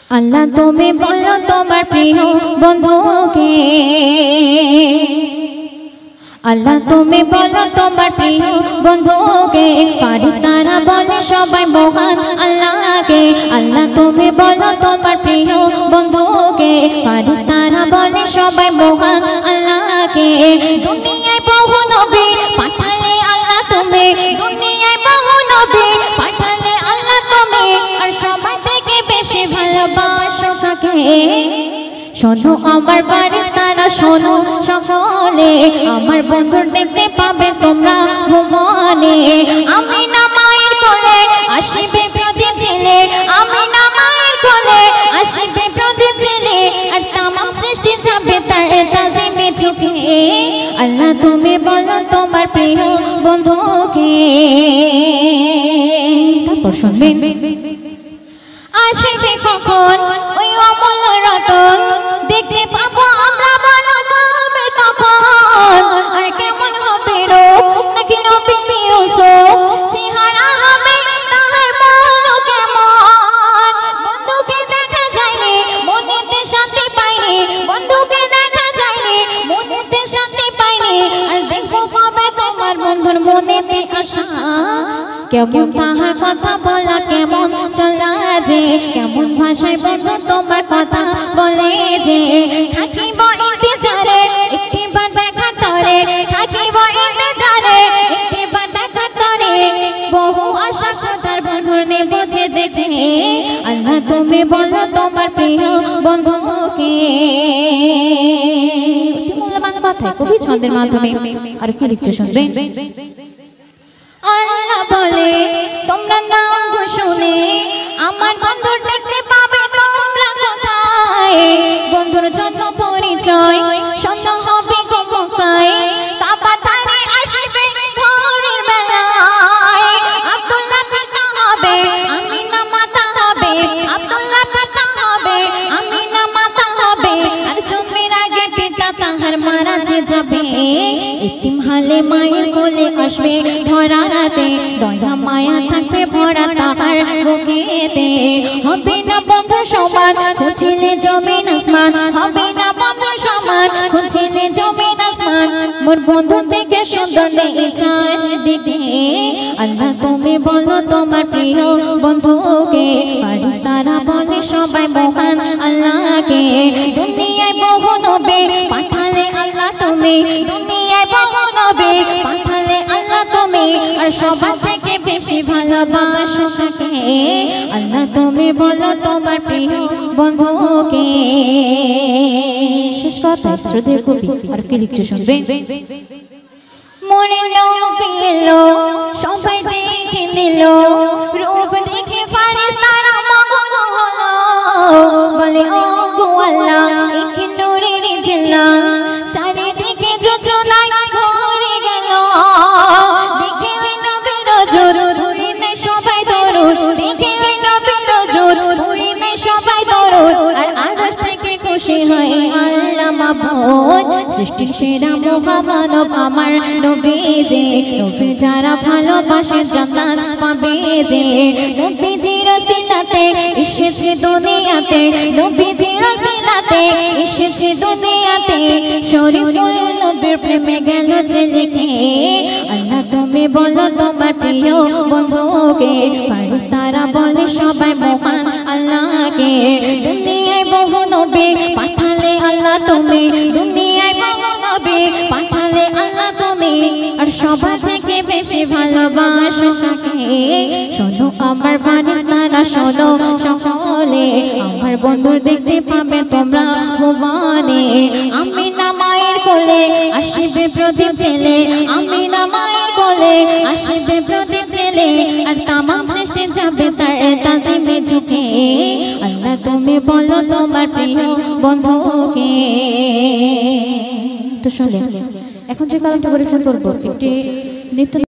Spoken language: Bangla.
আল্লাহ তুমি বলো তোমার প্রিয় বন্ধুকে, আল্লাহ তুমি বলো তোমার প্রিয় বন্ধুকে, ফারিস্তারা বলে সবাই মহান আল্লাহকে। আল্লাহ তুমি বলো তোমার প্রিয় বন্ধুকে, ফারিস্তারা বলে সবাই মহান আল্লাহকে। দুনিয়ায় বহু নবী পাঠালে আল্লাহ তুমি, দুনিয়ায় বহু নবী পাঠালে আল্লাহ তুমি, আর সবার থেকে বেশি ভালোবাসো কাকে? শোনো আমার ফারিস্তারা শোনো সকলে, আমার বন্ধুর দেখতে পাবে তোমরা ভুবনে। আমিনা মায়ের কোলে আসিবে প্রদীপ জেলে, আমিনা মায়ের কোলে আসিবে প্রদীপ জেলে, আর তামাম সৃষ্টি যাবে তার তাজিমে ঝুঁকে। আল্লাহ তুমি বলো তোমার প্রিয় বন্ধুকে। তারপর শুনবেন আসিবে কখন ওই অমূল্য রতন, দেখতে পাবো আমরা বলো কবে তখন। আর কেমন হবে রূপ নাকি নবী ইউসুফ, চেহারা হবে তাহার বলো কেমন। বন্ধুকে দেখা যায়নি মনেতে শান্তি পাইনি, বন্ধুকে দেখা যায়নি মনেতে শান্তি পাইনি, আর দেখবো কবে তোমার বন্ধুর মনেতে আসা। কেমন তাহার কথা বলা কেমন চলা যে, কেমন ভাষায় বন্ধু তোমার কথা বলে যে। থাকিব ইন্তজারে একটিবার দেখার তরে, থাকিব ইন্তজারে একটিবার দেখার তরে, বহু আশা কথার বন্ধুর নেব যে দেখে। আল্লাহ তুমি বলো তোমার প্রিয় বন্ধুকে। অতি মূল্যবান কথা কবি ছন্দের মাধ্যমে আর কি লিখছে শুনবেন। আল্লাহ বলে তোমরা নাম শুনে আমার বন্ধুর দেখতে পাবে তোমরা কোথায়। বন্ধুর জন্য পরিচয় শূন্য হবে গো মক্কায়, কাবা ধারে আসবে ভোরের বেলায়। আব্দুল্লাহ পিতা হবে আমিনা মাতা হবে, আব্দুল্লাহ পিতা হবে আমিনা মাতা হবে, আর জন্মের আগে পিতা তাহার মারা যে যাবে। এতিম হালে মায়ের কোলে আসবে ধরাতে, দয়া মায়া থাকবে ভরা তাহার বুকেতে। হবে না বন্ধুর সমান খুঁজিলে জমিন আসমান, হবে না বন্ধুর সমান খুঁজিলে জমিন আসমান, মোর বন্ধু থেকে সুন্দর নেই চারদিকে। আল্লাহ তুমি বলো তোমার প্রিয় বন্ধুকে, ফারিস্তারা বলে সবাই মহান আল্লাহকে। দুনিয়ায় বহু নবী পাঠালে আল্লাহ তুমি, দুনিয়ায় বহু নবী পাঠালে আল্লাহ তুমি, আর সবার থেকে বেশি ভালোবাসো কাকে? আল্লাহ তুমি বলো তোমার প্রিয় বন্ধুকে। শেষ কথা শ্রদ্ধেয় কবি আর কি লিখছে শুনবেন। মনে নবী এলো সবাই দেখে নিল, রূপ দেখে ফারিস্তারা মগ্ন হলো, বলে ও গো আল্লাহ একে নূরের জেলা, চারিদিকে যোজনায় ভরে গেল। দেখে ওই নবীর জোর ভরে নেয় সবাই দরুদ, দেখে ওই নবীর জোর ভরে নেয় সবাই দরুদ, আর আরশ থেকে খুশি হয় আল্লাহ মাবুদ। সৃষ্টির সেরা মহামানব আমার নবীজি, নবীর যারা ভালোবাসে জান্নাত পাবে যে। নবীজির সিনাতে এসেছে দুনিয়াতে, নবীজির সিনাতে এসেছে দুনিয়াতে, শরীফুল নবীর প্রেমে গেল যে লিখে। আল্লাহ তুমি বলো তোমার প্রিয় বন্ধুকে, ফারিস্তারা বলে সবাই মহান আল্লাহকে। দুনিয়ায় বহু নবী পাঠালে আল্লাহ তুমি, দুনিয়ায় বহু নবী পাঠালে আল্লাহ তুমি, আর সবার থেকে বেশি ভালোবাসো কাকে? শোনো আমার ফারিস্তারা শোনো সকলে, আমার বন্ধুর দেখতে পাবে তোমরা ভুবনে। আমিনা মায়ের কোলে আসিবে প্রদীপ জেলে, আমিনা মায়ের কোলে আসিবে প্রদীপ জেলে, আর তামাম সৃষ্টি যাবে তার তাজিমে ঝুঁকে। আল্লাহ তুমি বলো তোমার প্রিয় বন্ধুকে। তো শুনলেন, এখন যে কালামটা পরিবেশন করবো একটি নিত্য